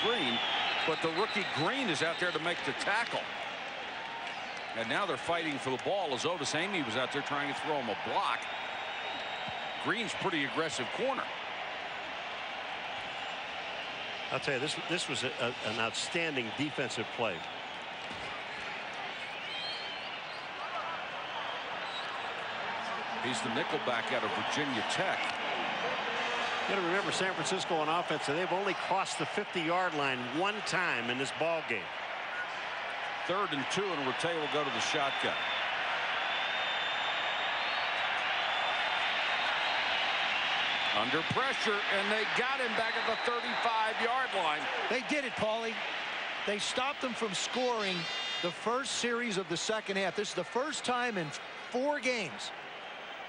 screen, but the rookie Green is out there to make the tackle. And now they're fighting for the ball as Otis Amy was out there trying to throw him a block. Green's pretty aggressive corner. I'll tell you, this was an outstanding defensive play. He's the nickelback out of Virginia Tech. You got to remember, San Francisco on offense, they've only crossed the 50-yard line one time in this ball game. 3rd and 2, and Rattay will go to the shotgun. Under pressure, and they got him back at the 35-yard line. They did it, Paulie. They stopped them from scoring the first series of the second half. This is the first time in 4 games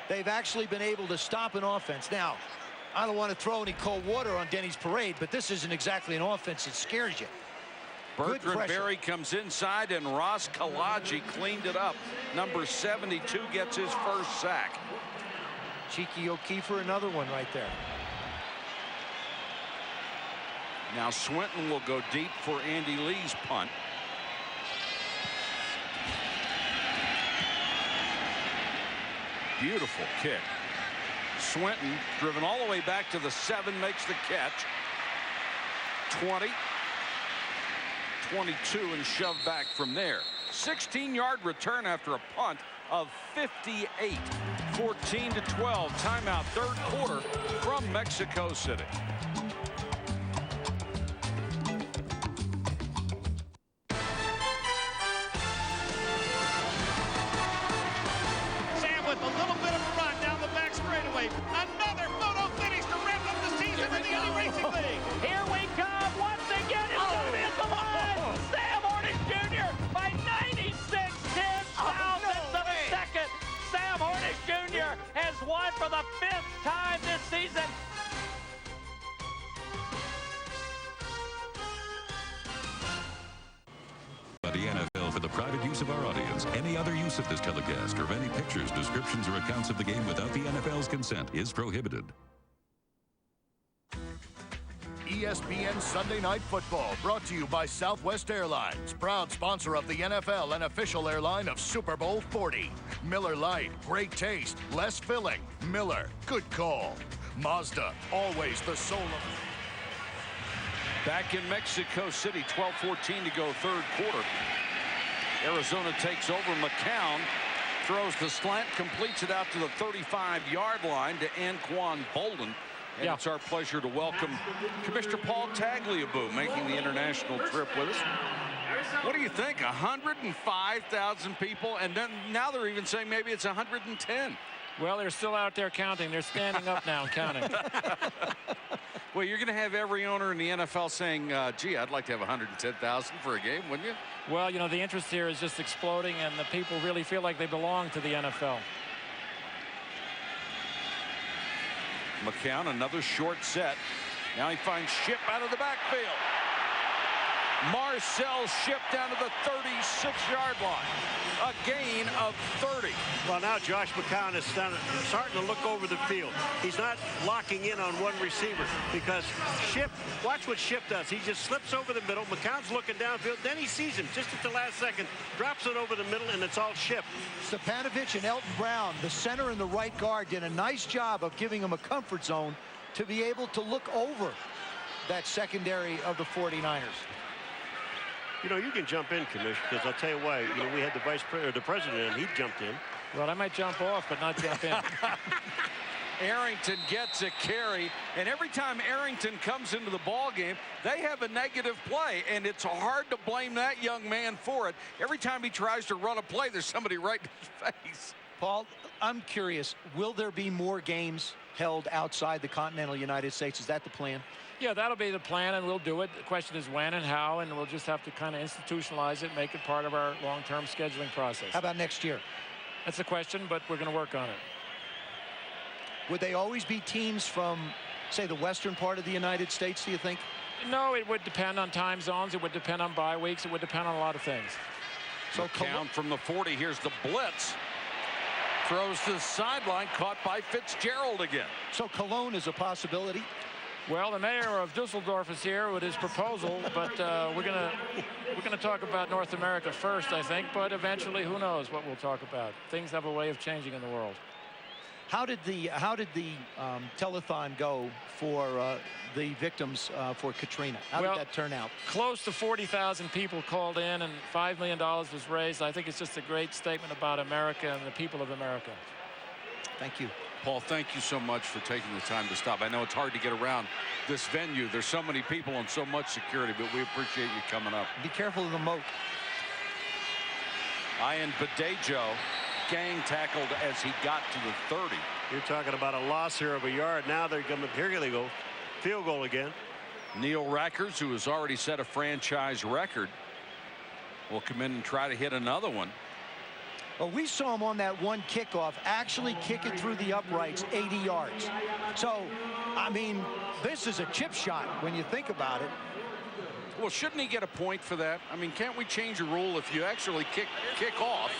they've actually been able to stop an offense. Now, I don't want to throw any cold water on Denny's parade, but this isn't exactly an offense that scares you. Bertrand Berry comes inside, and Ross Kalaji cleaned it up. Number 72 gets his first sack. Cheeky O'Keefer, another one right there. Now Swinton will go deep for Andy Lee's punt. Beautiful kick. Swinton, driven all the way back to the 7, makes the catch. 20, 22, and shoved back from there. 16-yard return after a punt of 58. 14-12. Timeout, 3rd quarter from Mexico City. Sam with a little bit of a run down the back straightaway. Another photo finish to wrap up the season in the Indy Racing League. Here we come once again. It's going to be at the line. Sam Hornick Jr. by 96 10,000ths of a second. Sam Hornick Jr. has won for the 5th time this season. By the NFL for the private use of our audience. Any other use of this telecast or of any pictures, descriptions, or accounts of the game without the NFL's consent is prohibited. ESPN Sunday Night Football, brought to you by Southwest Airlines, proud sponsor of the NFL and official airline of Super Bowl 40. Miller Lite, great taste, less filling. Miller, good call. Mazda, always the soul of... Back in Mexico City, 12-14 to go, 3rd quarter. Arizona takes over. McCown throws the slant, completes it out to the 35-yard line to Anquan Bolden. And it's our pleasure to welcome Commissioner Paul Tagliabue making the international trip with us. What do you think? 105,000 people, and then now they're even saying maybe it's 110. Well, they're still out there counting. They're standing up now and counting. Well, you're going to have every owner in the NFL saying, gee, I'd like to have 110,000 for a game, wouldn't you? Well, you know, the interest here is just exploding, and the people really feel like they belong to the NFL. McCown, another short set. Now he finds Shipp out of the backfield. Marcel Shipp down to the 36-yard line. A gain of 30. Well, now Josh McCown is starting to look over the field. He's not locking in on one receiver because Shipp, watch what Shipp does. He just slips over the middle. McCown's looking downfield. Then he sees him just at the last second, drops it over the middle, and it's all Shipp. Stepanovic and Elton Brown, the center and the right guard, did a nice job of giving him a comfort zone to be able to look over that secondary of the 49ers. You know, you can jump in, Commissioner, because I'll tell you why. You know, we had the president, and he jumped in. Well, I might jump off, but not jump in. Arrington gets a carry, and every time Arrington comes into the ball game, they have a negative play, and it's hard to blame that young man for it. Every time he tries to run a play, there's somebody right in his face. Paul, I'm curious, will there be more games held outside the continental United States? Is that the plan? Yeah, that'll be the plan, and we'll do it. The question is when and how, and we'll just have to kind of institutionalize it, make it part of our long-term scheduling process. How about next year? That's the question, but we're going to work on it. Would they always be teams from, say, the western part of the United States, do you think? No, it would depend on time zones. It would depend on bye weeks. It would depend on a lot of things. So count from the 40. Here's the blitz. Throws to the sideline, caught by Fitzgerald again. So Cologne is a possibility? Well, the mayor of Dusseldorf is here with his proposal, but we're gonna talk about North America first, I think. But eventually, who knows what we'll talk about? Things have a way of changing in the world. How did the telethon go for the victims for Katrina? How did that turn out? Close to 40,000 people called in, and $5 million was raised. I think it's just a great statement about America and the people of America. Thank you. Paul, thank you so much for taking the time to stop. I know it's hard to get around this venue. There's so many people and so much security, but we appreciate you coming up. Be careful of the moat. Ian Badejo gang tackled as he got to the 30. You're talking about a loss here of a yard. Now they're coming. Here they go. Field goal again. Neil Rackers, who has already set a franchise record, will come in and try to hit another one. Well, we saw him on that one kickoff actually kick it through the uprights 80 yards. So, I mean, this is a chip shot when you think about it. Well, shouldn't he get a point for that? I mean, can't we change a rule if you actually kick off?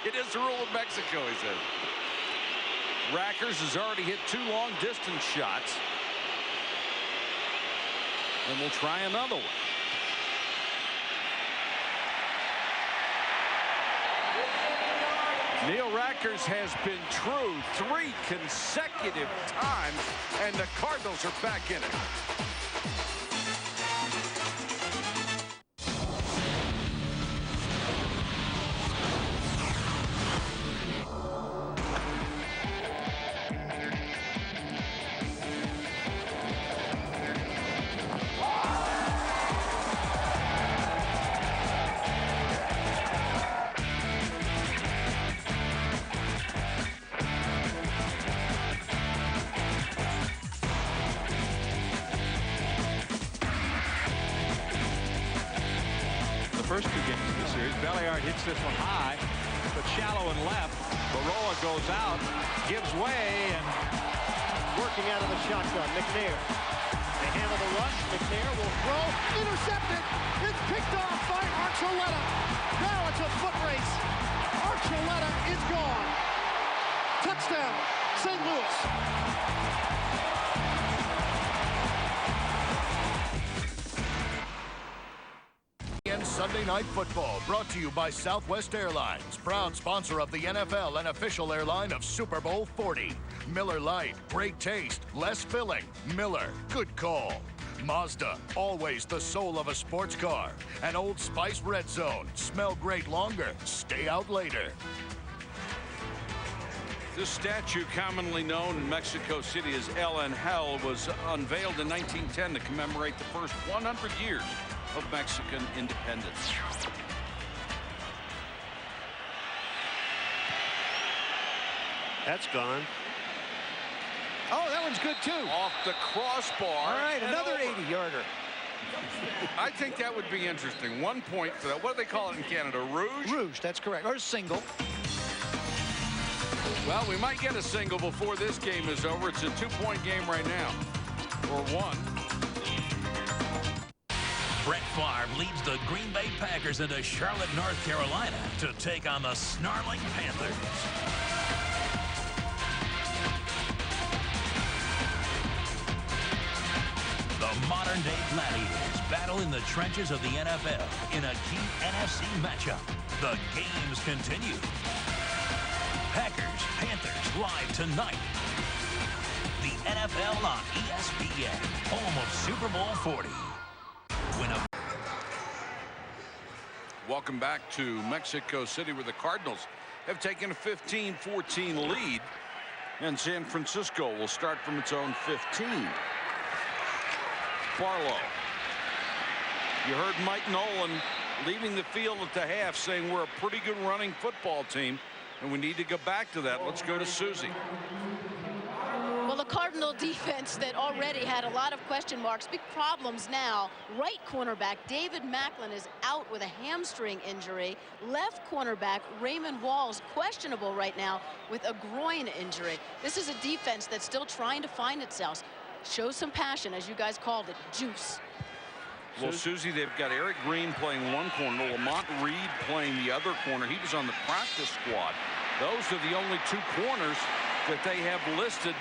It is the rule of Mexico, he says. Rackers has already hit 2 long distance shots. And we'll try another one. Neil Rackers has been true 3 consecutive times, and the Cardinals are back in it. First 2 games of the series. Belliard hits this one high, but shallow and left. Baroa goes out, gives way, and Working out of the shotgun, McNair. They handle the rush. McNair will throw. Intercepted. It's picked off by Archuleta. Now it's a foot race. Archuleta is gone. Touchdown, St. Louis. Sunday Night Football, brought to you by Southwest Airlines, proud sponsor of the NFL and official airline of Super Bowl 40. Miller Lite, great taste, less filling. Miller, good call. Mazda, always the soul of a sports car. And Old Spice Red Zone, smell great longer, stay out later. This statue, commonly known in Mexico City as El Angel, was unveiled in 1910 to commemorate the first 100 years of Mexican independence. That's gone. Oh, that one's good too. Off the crossbar. All right, another 80-yarder. I think that would be interesting. 1 point for that. What do they call it in Canada? Rouge? Rouge, that's correct. Or single. Well, we might get a single before this game is over. It's a 2-point game right now. Or 1. Brett Favre leads the Green Bay Packers into Charlotte, North Carolina to take on the snarling Panthers. The modern-day Gladiators battle in the trenches of the NFL in a key NFC matchup. The games continue. Packers, Panthers live tonight. The NFL on ESPN, home of Super Bowl 40. Welcome back to Mexico City, where the Cardinals have taken a 15-14 lead, and San Francisco will start from its own 15. Barlow. You heard Mike Nolan leaving the field at the half saying we're a pretty good running football team, and we need to go back to that. Let's go to Susie. Well, the Cardinal defense that already had a lot of question marks, big problems now. Right cornerback David Macklin is out with a hamstring injury. Left cornerback Raymond Walls questionable right now with a groin injury. This is a defense that's still trying to find itself. Show some passion, as you guys called it, juice. Well, Susie, they've got Eric Green playing one corner, Lamont Reed playing the other corner. He was on the practice squad. Those are the only 2 corners that they have listed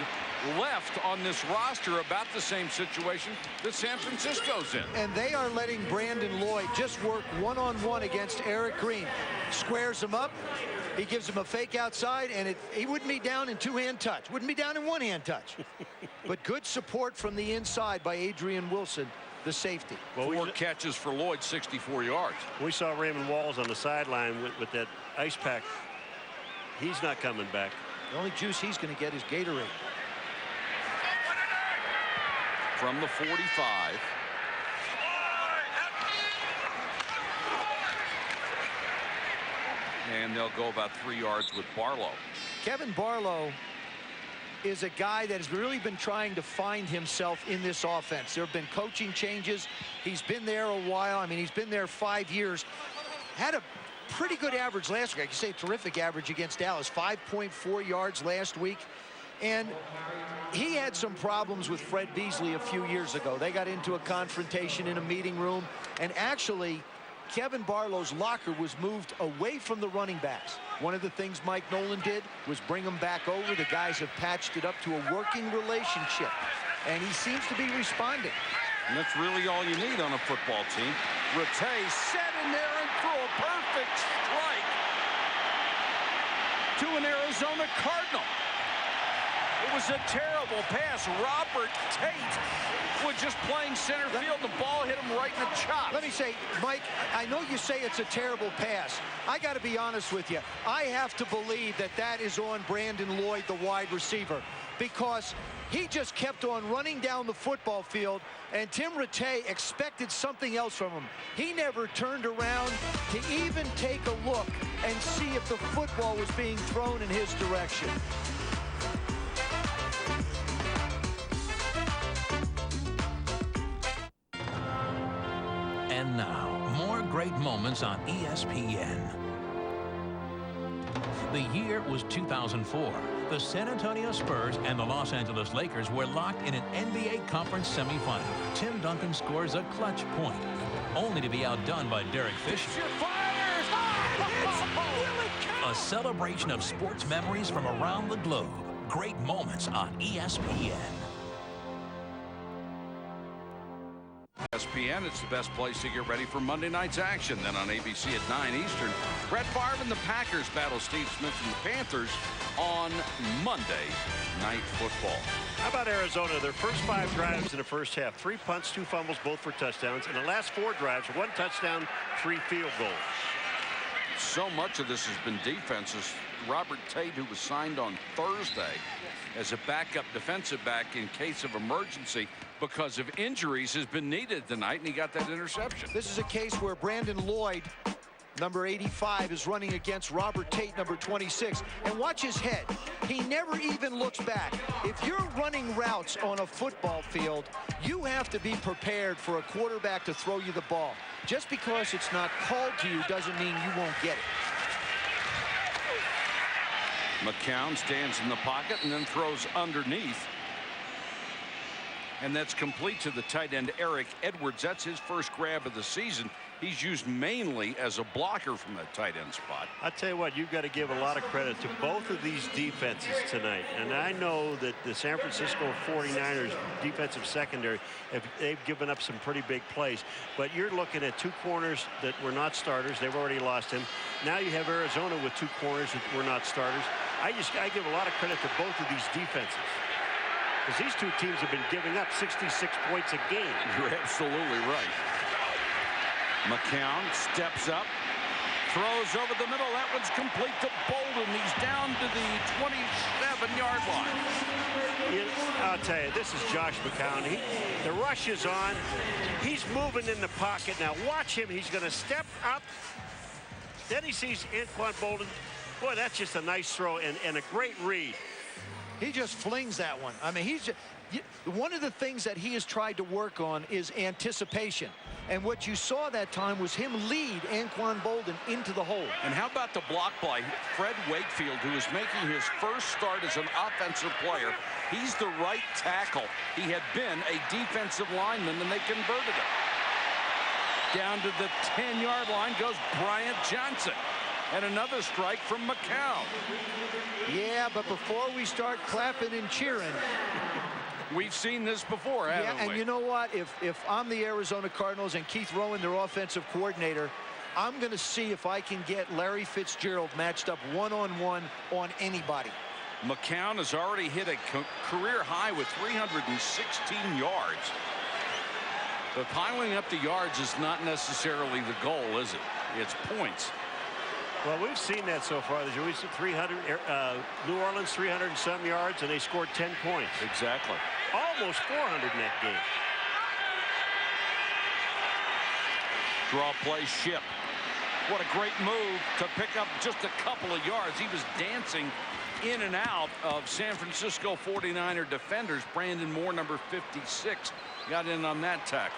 left on this roster about the same situation that San Francisco's in. And they are letting Brandon Lloyd just work one-on-one against Eric Green. Squares him up. He gives him a fake outside, and he wouldn't be down in two-hand touch. Wouldn't be down in one-hand touch. But good support from the inside by Adrian Wilson, the safety. Well, 4 catches for Lloyd, 64 yards. We saw Raymond Walls on the sideline with that ice pack. He's not coming back. The only juice he's going to get is Gatorade. From the 45. And they'll go about 3 yards with Barlow. Kevin Barlow is a guy that has really been trying to find himself in this offense. There have been coaching changes. He's been there a while. I mean, he's been there 5 years. Had a pretty good average last week. I could say terrific average against Dallas. 5.4 yards last week. And he had some problems with Fred Beasley a few years ago. They got into a confrontation in a meeting room. And actually, Kevin Barlow's locker was moved away from the running backs. One of the things Mike Nolan did was bring them back over. The guys have patched it up to a working relationship. And he seems to be responding. And that's really all you need on a football team. Rattay set in there and threw a perfect strike to an Arizona Cardinal. It was a terrible pass. Robert Tate was just playing center field. The ball hit him right in the chop. Let me say, Mike, I know you say it's a terrible pass. I got to be honest with you. I have to believe that that is on Brandon Lloyd, the wide receiver, because he just kept on running down the football field, and Tim Rattay expected something else from him. He never turned around to even take a look and see if the football was being thrown in his direction. And now, more great moments on ESPN. The year was 2004. The San Antonio Spurs and the Los Angeles Lakers were locked in an NBA Conference semifinal. Tim Duncan scores a clutch point, only to be outdone by Derek Fisher. A celebration of sports memories from around the globe. Great moments on ESPN. ESPN, it's the best place to get ready for Monday night's action. Then on ABC at 9 Eastern, Brett Favre and the Packers battle Steve Smith and the Panthers on Monday Night Football. How about Arizona? Their first 5 drives in the first half. 3 punts, 2 fumbles, both for touchdowns. And the last 4 drives, 1 touchdown, 3 field goals. So much of this has been defenses. Robert Tate, who was signed on Thursday as a backup defensive back in case of emergency because of injuries, has been needed tonight, and he got that interception. This is a case where Brandon Lloyd, number 85, is running against Robert Tate, number 26. And watch his head. He never even looks back. If you're running routes on a football field, you have to be prepared for a quarterback to throw you the ball. Just because it's not called to you doesn't mean you won't get it. McCown stands in the pocket and then throws underneath. And that's complete to the tight end Eric Edwards. That's his first grab of the season. He's used mainly as a blocker from that tight end spot. I tell you what, you've got to give a lot of credit to both of these defenses tonight. And I know that the San Francisco 49ers defensive secondary, they've given up some pretty big plays. But you're looking at 2 corners that were not starters. They've already lost him. Now you have Arizona with 2 corners that were not starters. I give a lot of credit to both of these defenses, because these 2 teams have been giving up 66 points a game. You're absolutely right. McCown steps up, throws over the middle. That one's complete to Bolden. He's down to the 27-yard line. I'll tell you, this is Josh McCown. The rush is on. He's moving in the pocket. Now watch him. He's going to step up. Then he sees Anquan Bolden. Boy, that's just a nice throw and a great read. He just flings that one. I mean, one of the things that he has tried to work on is anticipation. And what you saw that time was him lead Anquan Bolden into the hole. And how about the block by Fred Wakefield, who is making his first start as an offensive player? He's the right tackle. He had been a defensive lineman, and they converted him. Down to the 10-yard line goes Bryant Johnson. And another strike from McCown. Yeah, but before we start clapping and cheering, we've seen this before, haven't we? And you know what? If I'm the Arizona Cardinals and Keith Rowan, their offensive coordinator, I'm going to see if I can get Larry Fitzgerald matched up one-on-one on anybody. McCown has already hit a career high with 316 yards. But piling up the yards is not necessarily the goal, is it? It's points. Well, we've seen that so far. We've seen 300, New Orleans 300 and some yards, and they scored 10 points. Exactly. Almost 400 in that game. Draw play, Ship. What a great move to pick up just a couple of yards. He was dancing in and out of San Francisco 49er defenders. Brandon Moore, number 56, got in on that tackle.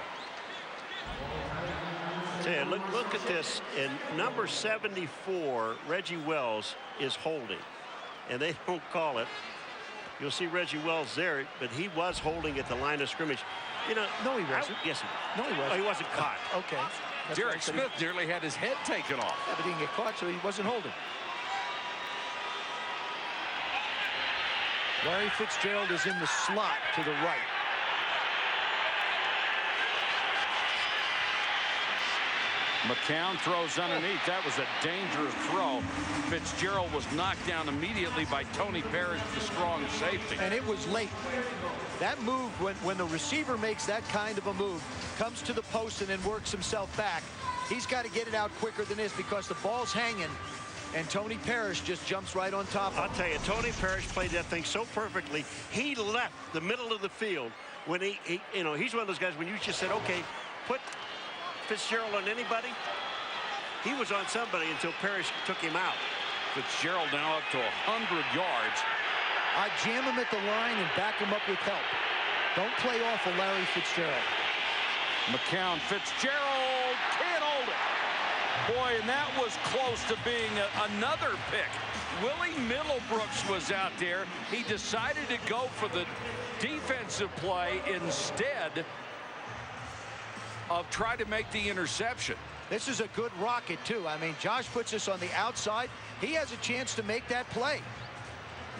Yeah, look at this. And number 74, Reggie Wells, is holding. And they don't call it. You'll see Reggie Wells there, but he was holding at the line of scrimmage. You know, no, he wasn't. Yes, no, he wasn't. Oh, he wasn't caught. Okay. Derek Smith nearly had his head taken off. Yeah, but he didn't get caught, so he wasn't holding. Larry Fitzgerald is in the slot to the right. McCown throws underneath. That was a dangerous throw. Fitzgerald was knocked down immediately by Tony Parrish, the strong safety. And it was late. That move, when the receiver makes that kind of a move, comes to the post and then works himself back, he's got to get it out quicker than this because the ball's hanging, and Tony Parrish just jumps right on top of it. I'll tell you, Tony Parrish played that thing so perfectly. He left the middle of the field when he you know, he's one of those guys when you just said, okay, put Fitzgerald on anybody. He was on somebody until Parrish took him out. Fitzgerald now up to 100 yards. I jam him at the line and back him up with help. Don't play off of Larry Fitzgerald. McCown, Fitzgerald can't hold it. Boy, and that was close to being another pick. Willie Middlebrooks was out there. He decided to go for the defensive play instead of trying to make the interception. This is a good rocket, too. I mean, Josh puts us on the outside. He has a chance to make that play.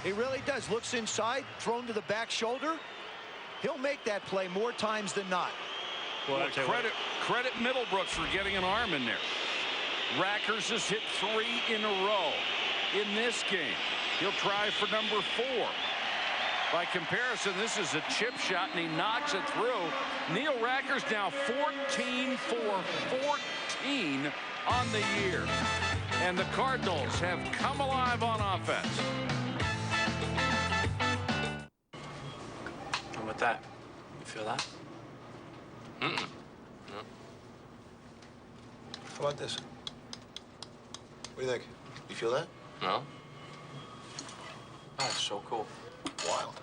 He really does. Looks inside, thrown to the back shoulder. He'll make that play more times than not. Well, credit Middlebrooks for getting an arm in there. Rackers has hit 3 in a row in this game. He'll try for number 4. By comparison, this is a chip shot, and he knocks it through. Neil Rackers now 14 for 14 on the year. And the Cardinals have come alive on offense. How about that? You feel that? No. How about this? What do you think? You feel that? No. Oh, it's so cool. Wild.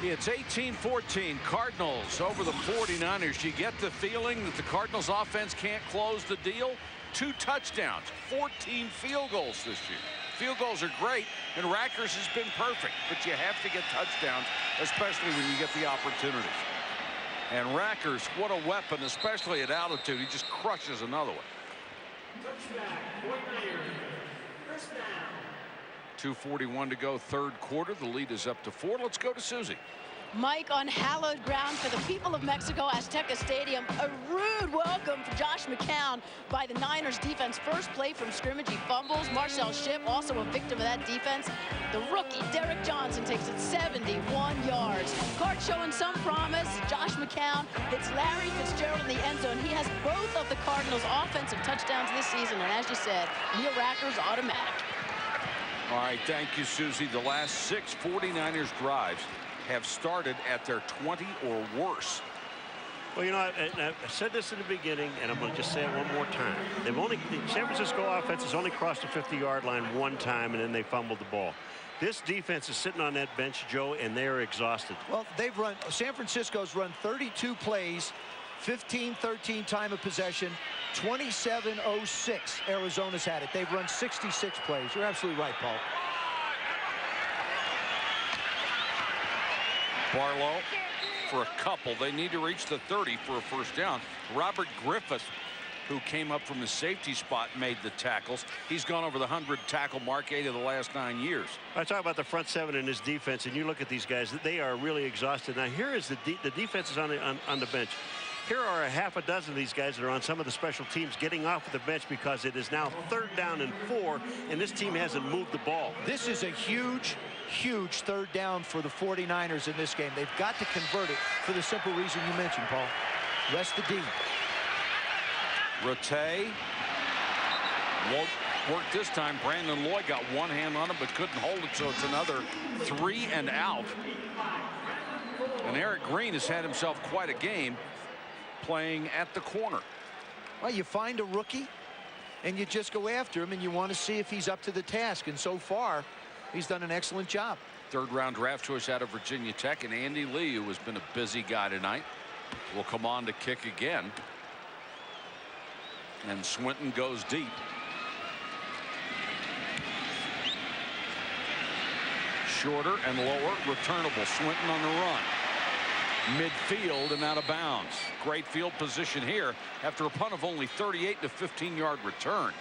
It's 18-14, Cardinals over the 49ers. You get the feeling that the Cardinals offense can't close the deal. 2 touchdowns, 14 field goals this year. Field goals are great, and Rackers has been perfect, but you have to get touchdowns, especially when you get the opportunities. And Rackers, what a weapon, especially at altitude. He just crushes another one. 2:41 to go, third quarter. The lead is up to 4. Let's go to Susie. Mike, on hallowed ground for the people of Mexico, Azteca Stadium, a rude welcome for Josh McCown by the Niners defense. First play from scrimmage, he fumbles. Marcel Ship, also a victim of that defense. The rookie, Derek Johnson, takes it 71 yards. Card showing some promise. Josh McCown hits Larry Fitzgerald in the end zone. He has both of the Cardinals' offensive touchdowns this season, and as you said, Neil Rackers automatic. All right, thank you, Susie. The last 6 49ers drives have started at their 20 or worse. Well, you know, I said this in the beginning, and I'm going to just say it one more time. The San Francisco offense has only crossed the 50-yard line one time, and then they fumbled the ball. This defense is sitting on that bench, Joe, and they're exhausted. Well, San Francisco's run 32 plays, 15-13 time of possession, 27-06 Arizona's had it. They've run 66 plays. You're absolutely right, Paul. Barlow for a couple. They need to reach the 30 for a first down. Robert Griffith who came up from the safety spot, made the tackles. He's gone over the 100 tackle mark 8 of the last 9 years. I talk about the front seven in his defense, and you look at these guys, they are really exhausted. Now here is the defense is on the bench. Here are a half a dozen of these guys that are on some of the special teams getting off of the bench because it is now 3rd down and 4, and this team hasn't moved the ball. This is a huge 3rd down for the 49ers in this game. They've got to convert it for the simple reason you mentioned, Paul. Rest the D. Rattay won't work this time. Brandon Lloyd got one hand on him but couldn't hold it, so it's another 3 and out. And Eric Green has had himself quite a game playing at the corner. Well, you find a rookie and you just go after him and you want to see if he's up to the task, and so far he's done an excellent job. 3rd round draft choice out of Virginia Tech, and Andy Lee, who has been a busy guy tonight, will come on to kick again. And Swinton goes deep. Shorter and lower, returnable. Swinton on the run. Midfield and out of bounds. Great field position here after a punt of only 38 and a 15-yard return.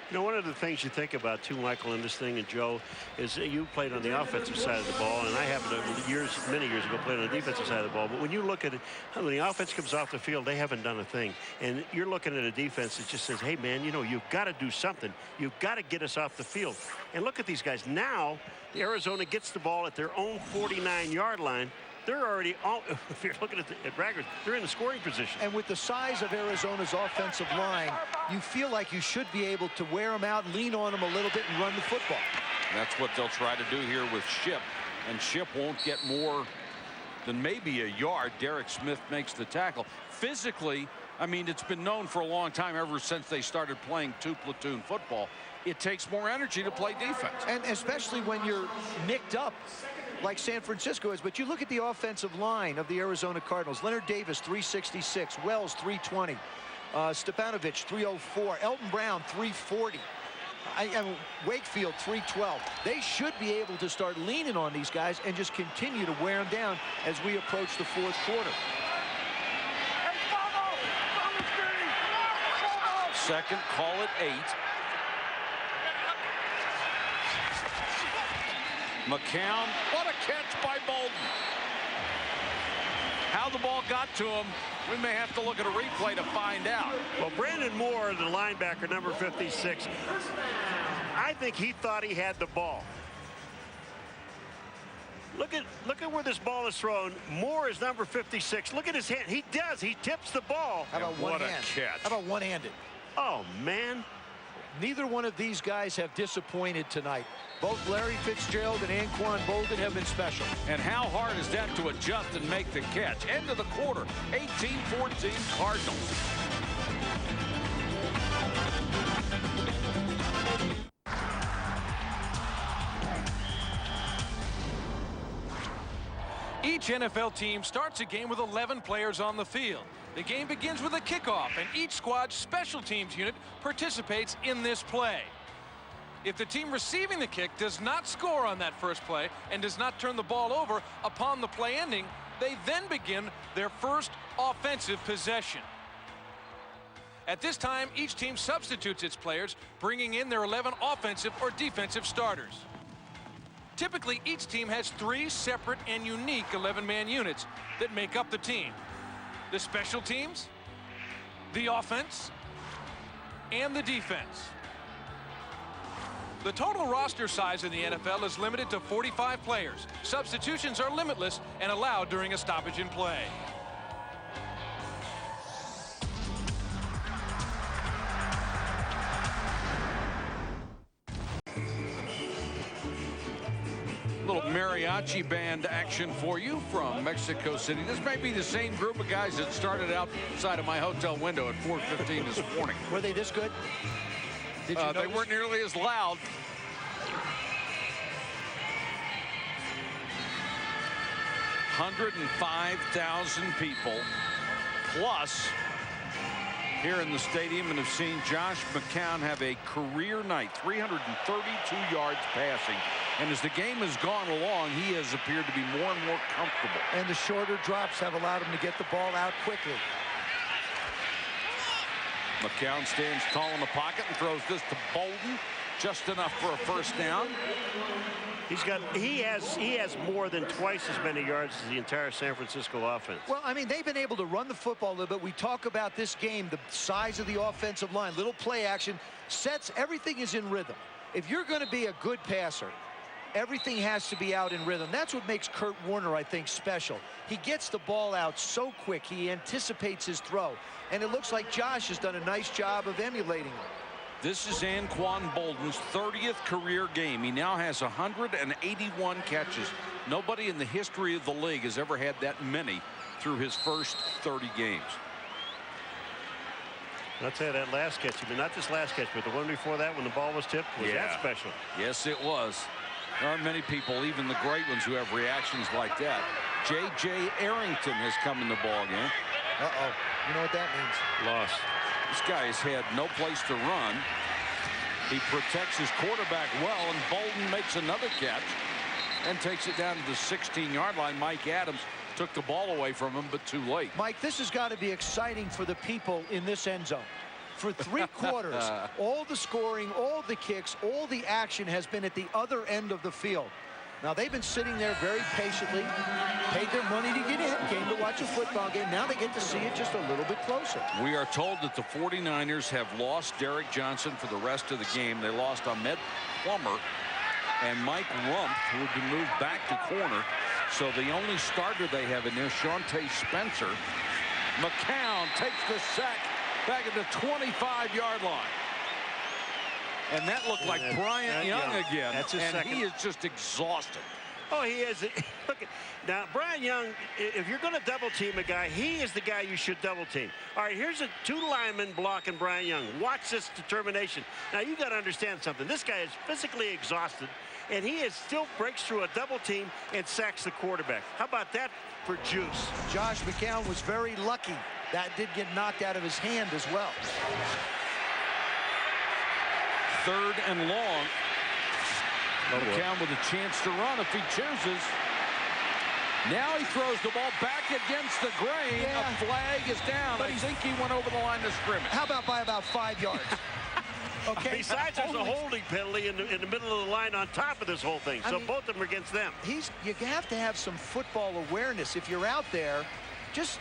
You know, one of the things you think about too, Michael, in this thing, and Joe, is you played on the offensive side of the ball, and I happened to, many years ago, played on the defensive side of the ball. But when you look at it, when the offense comes off the field, they haven't done a thing. And you're looking at a defense that just says, hey, man, you know, you've got to do something. You've got to get us off the field. And look at these guys. Now, Arizona gets the ball at their own 49-yard line. They're already all, if you're looking at Braggers, they're in the scoring position. And with the size of Arizona's offensive line, you feel like you should be able to wear them out, lean on them a little bit, and run the football. That's what they'll try to do here with Shipp. And Shipp won't get more than maybe a yard. Derek Smith makes the tackle. Physically, I mean, it's been known for a long time, ever since they started playing 2-platoon football. It takes more energy to play defense. And especially when you're nicked up like San Francisco is. But you look at the offensive line of the Arizona Cardinals. Leonard Davis, 366. Wells, 320. Stepanovic, 304. Elton Brown, 340. Wakefield, 312. They should be able to start leaning on these guys and just continue to wear them down as we approach the 4th quarter. Second, call it 8. McCown, what a catch by Bolden. How the ball got to him, we may have to look at a replay to find out. Well, Brandon Moore, the linebacker, number 56, I think he thought he had the ball. Look at where this ball is thrown. Moore is number 56. Look at his hand. He does. He tips the ball. How about one hand? Catch. How about one-handed? Oh, man. Neither one of these guys have disappointed tonight. Both Larry Fitzgerald and Anquan Bolden have been special. And how hard is that to adjust and make the catch? End of the quarter, 18-14 Cardinals. Each NFL team starts a game with 11 players on the field. The game begins with a kickoff, and each squad's special teams unit participates in this play. If the team receiving the kick does not score on that first play and does not turn the ball over upon the play ending, they then begin their first offensive possession. At this time, each team substitutes its players, bringing in their 11 offensive or defensive starters. Typically, each team has 3 separate and unique 11-man units that make up the team. The special teams, the offense, and the defense. The total roster size in the NFL is limited to 45 players. Substitutions are limitless and allowed during a stoppage in play. Little mariachi band action for you from Mexico City. This may be the same group of guys that started outside of my hotel window at 4:15 this morning. Were they this good? Did you they weren't nearly as loud. $105,000 people plus here in the stadium, and have seen Josh McCown have a career night, 332 yards passing. And as the game has gone along, he has appeared to be more and more comfortable. And the shorter drops have allowed him to get the ball out quickly. McCown stands tall in the pocket and throws this to Bolden. Just enough for a first down. He has more than twice as many yards as the entire San Francisco offense. Well, I mean, they've been able to run the football a little bit. We talk about this game, the size of the offensive line, little play action, sets, everything is in rhythm. If you're going to be a good passer, everything has to be out in rhythm. That's what makes Kurt Warner, I think, special. He gets the ball out so quick. He anticipates his throw. And it looks like Josh has done a nice job of emulating him. This is Anquan Bolden's 30th career game. He now has 181 catches. Nobody in the history of the league has ever had that many through his first 30 games. I'll tell you, that last catch, I mean, not this last catch, but the one before that when the ball was tipped, was that special? Yes, it was. There aren't many people, even the great ones, who have reactions like that. J.J. Arrington has come in the ball game. Uh-oh. You know what that means? Loss. This guy has had no place to run. He protects his quarterback well, and Bolden makes another catch and takes it down to the 16-yard line. Mike Adams took the ball away from him, but too late. Mike, this has got to be exciting for the people in this end zone. For 3 quarters, all the scoring, all the kicks, all the action has been at the other end of the field. Now, they've been sitting there very patiently, paid their money to get in, came to watch a football game. Now they get to see it just a little bit closer. We are told that the 49ers have lost Derek Johnson for the rest of the game. They lost Ahmed Plummer and Mike Rumpf, who would be moved back to corner. So the only starter they have in there, Shawntae Spencer. McCown takes the sack back at the 25-yard line. And that looked like Bryant Young again. That's his second. He is just exhausted. Oh, he is. Look, now, Bryant Young, if you're going to double team a guy, he is the guy you should double team. All right, here's 2 linemen blocking Bryant Young. Watch this determination. Now, you got to understand something. This guy is physically exhausted, and he still breaks through a double team and sacks the quarterback. How about that for juice? Josh McCown was very lucky. That did get knocked out of his hand as well. 3rd and long. McCown with a chance to run if he chooses. Now he throws the ball back against the grain. A flag is down. But I think he went over the line of scrimmage. How about by about 5 yards? Okay. Besides, there's a holding penalty in the middle of the line on top of this whole thing. So both of them are against them. You have to have some football awareness. If you're out there, just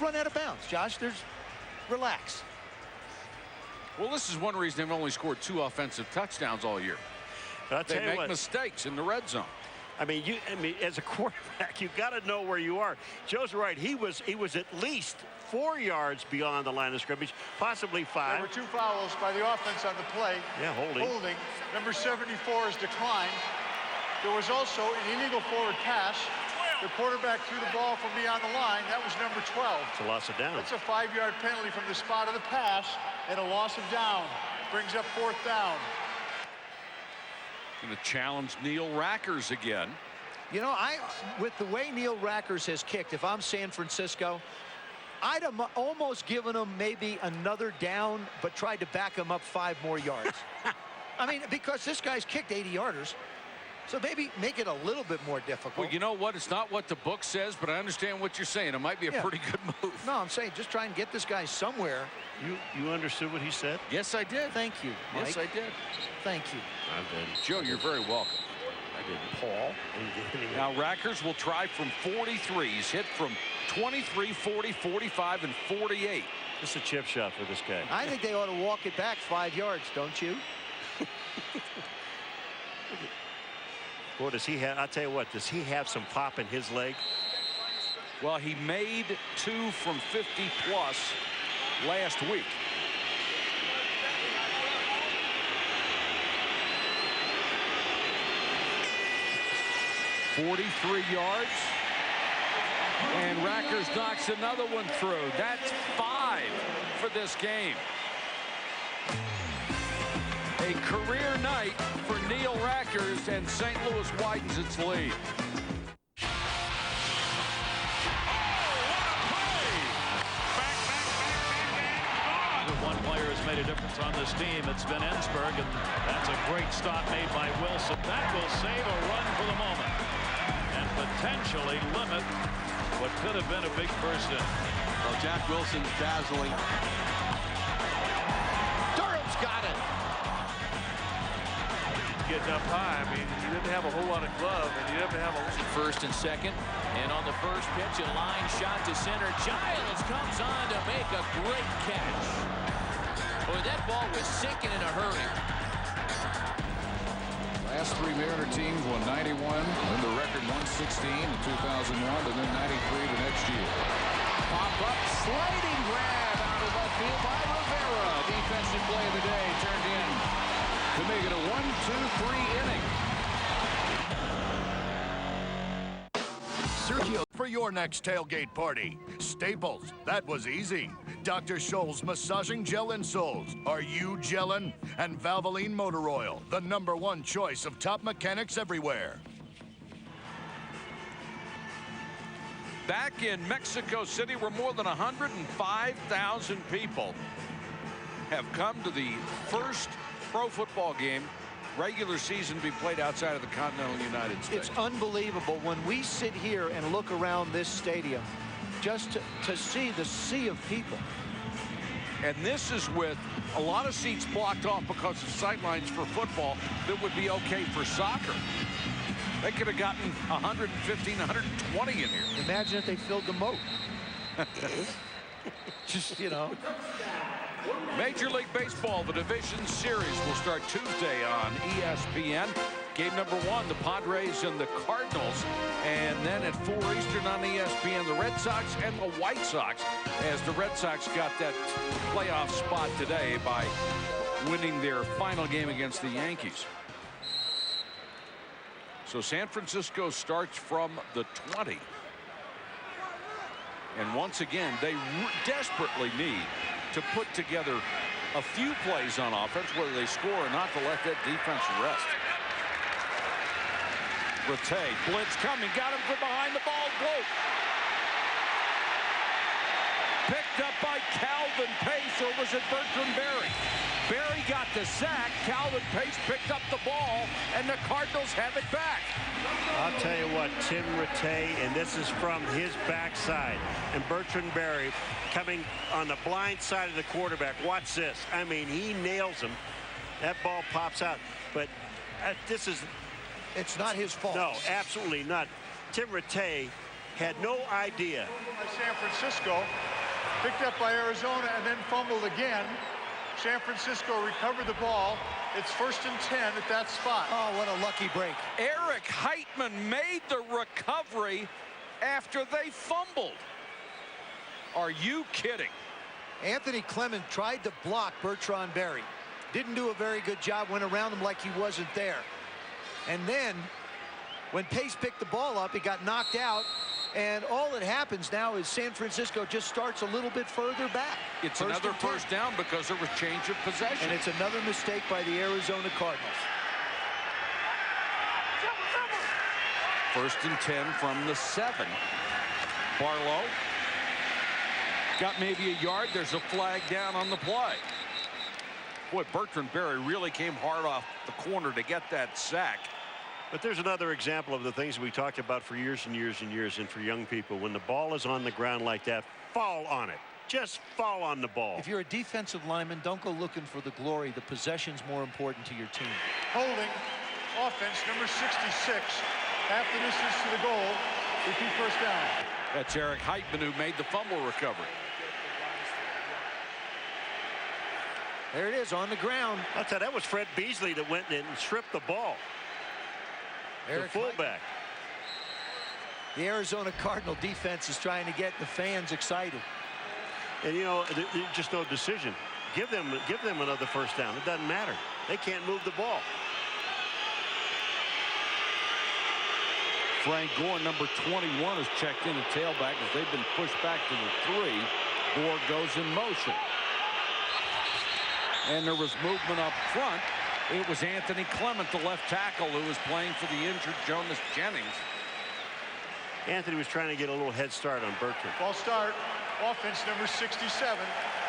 run out of bounds, Josh. Relax. Well, this is one reason they've only scored 2 offensive touchdowns all year. They make mistakes in the red zone. I mean, as a quarterback, you got to know where you are. Joe's right. He was at least 4 yards beyond the line of scrimmage, possibly 5. There were 2 fouls by the offense on the play. Yeah, holding. Number 74 is declined. There was also an illegal forward pass. The quarterback threw the ball from beyond the line. That was number 12. It's a loss of down. That's a 5-yard penalty from the spot of the pass and a loss of down. Brings up 4th down. Going to challenge Neil Rackers again. You know, with the way Neil Rackers has kicked, if I'm San Francisco, I'd have almost given him maybe another down, but tried to back him up 5 more yards. I mean, because this guy's kicked 80-yarders. So maybe make it a little bit more difficult. Well, you know what? It's not what the book says, but I understand what you're saying. It might be a pretty good move. No, I'm saying just try and get this guy somewhere. You understood what he said? Yes, I did. Thank you, Mike. Yes, I did. Thank you. I did. Joe, you're very welcome. I didn't. Paul. Now, Rackers will try from 43. He's hit from 23, 40, 45, and 48. This is a chip shot for this guy. I think they ought to walk it back 5 yards, don't you? Boy, does he have, I'll tell you what, does he have some pop in his leg? Well, he made 2 from 50 plus last week. $43 yards. And Rackers knocks another one through. That's 5 for this game. A career night for Neil Rackers, and St. Louis widens its lead. One player has made a difference on this team. It's been Ensberg, and that's a great stop made by Wilson. That will save a run for the moment and potentially limit what could have been a big first inning. Well, Jack Wilson's dazzling. He's got it. Getting up high. I mean, he didn't have a whole lot of glove, and he didn't have a... First and second, and on the first pitch, a line shot to center. Giles comes on to make a great catch. Boy, that ball was sinking in a hurry. Last three Mariner teams won 91, then the record 116 in 2001, and then 93 the next year. Pop-up sliding grab out of left field by Rivera. Defensive play of the day turned in to make it a 1-2-3 inning. Sergio, for your next tailgate party, Staples, that was easy. Dr. Scholl's massaging gel insoles. Are you gelling? And Valvoline Motor Oil, the #1 choice of top mechanics everywhere. Back in Mexico City, where more than 105,000 people have come to the first pro football game, regular season, be played outside of the continental United States. It's unbelievable when we sit here and look around this stadium just to see the sea of people. And this is with a lot of seats blocked off because of sightlines for football that would be okay for soccer. They could have gotten 115, 120 in here. Imagine if they filled the moat. Just, you know. Major League Baseball, the Division Series will start Tuesday on ESPN. Game #1, the Padres and the Cardinals. And then at 4 Eastern on ESPN, the Red Sox and the White Sox, as the Red Sox got that playoff spot today by winning their final game against the Yankees. So San Francisco starts from the 20. And once again, they desperately need to put together a few plays on offense, whether they score or not, to let that defense rest. Rattay, blitz coming, got him from behind the ball, bloke. Picked up by Calvin Pace, or was it Bertrand Berry? Berry got the sack, Calvin Pace picked up the ball, and the Cardinals have it back. I'll tell you what, Tim Rattay, and this is from his backside, and Bertrand Berry coming on the blind side of the quarterback. Watch this. I mean, he nails him. That ball pops out, but this is... It's not his fault. No, absolutely not. Tim Rattay had no idea. San Francisco, picked up by Arizona, and then fumbled again. San Francisco recovered the ball. It's 1st and 10 at that spot. Oh, what a lucky break. Eric Heitman made the recovery after they fumbled. Are you kidding? Anthony Clement tried to block Bertrand Berry. Didn't do a very good job, went around him like he wasn't there. And then, when Pace picked the ball up, he got knocked out. And all that happens now is San Francisco just starts a little bit further back. It's another first down because of a change of possession. And it's another mistake by the Arizona Cardinals. 1st and 10 from the 7. Barlow got maybe a yard. There's a flag down on the play. Boy, Bertrand Berry really came hard off the corner to get that sack. But there's another example of the things we talked about for years and years and years, and for young people. When the ball is on the ground like that, fall on it. Just fall on the ball. If you're a defensive lineman, don't go looking for the glory. The possession's more important to your team. Holding, offense, number 66. Half the distance to the goal. Repeat first down. That's Eric Heitman, who made the fumble recovery. There it is on the ground. I'll tell you, that was Fred Beasley that went in and stripped the ball. Eric the fullback. The Arizona Cardinal defense is trying to get the fans excited. And you know, just no decision. Give them another first down. It doesn't matter. They can't move the ball. Frank Gore, number 21, is checked in at tailback as they've been pushed back to the 3. Gore goes in motion. And there was movement up front. It was Anthony Clement, the left tackle, who was playing for the injured Jonas Jennings. Anthony was trying to get a little head start on Bertrand. Ball start. Offense number 67.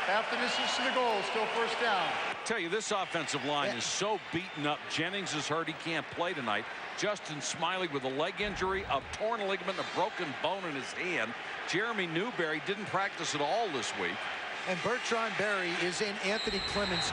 Half the distance to the goal. Still first down. I tell you, this offensive line is so beaten up. Jennings is hurt. He can't play tonight. Justin Smiley with a leg injury, a torn ligament, a broken bone in his hand. Jeremy Newberry didn't practice at all this week. And Bertrand Berry is in Anthony Clement's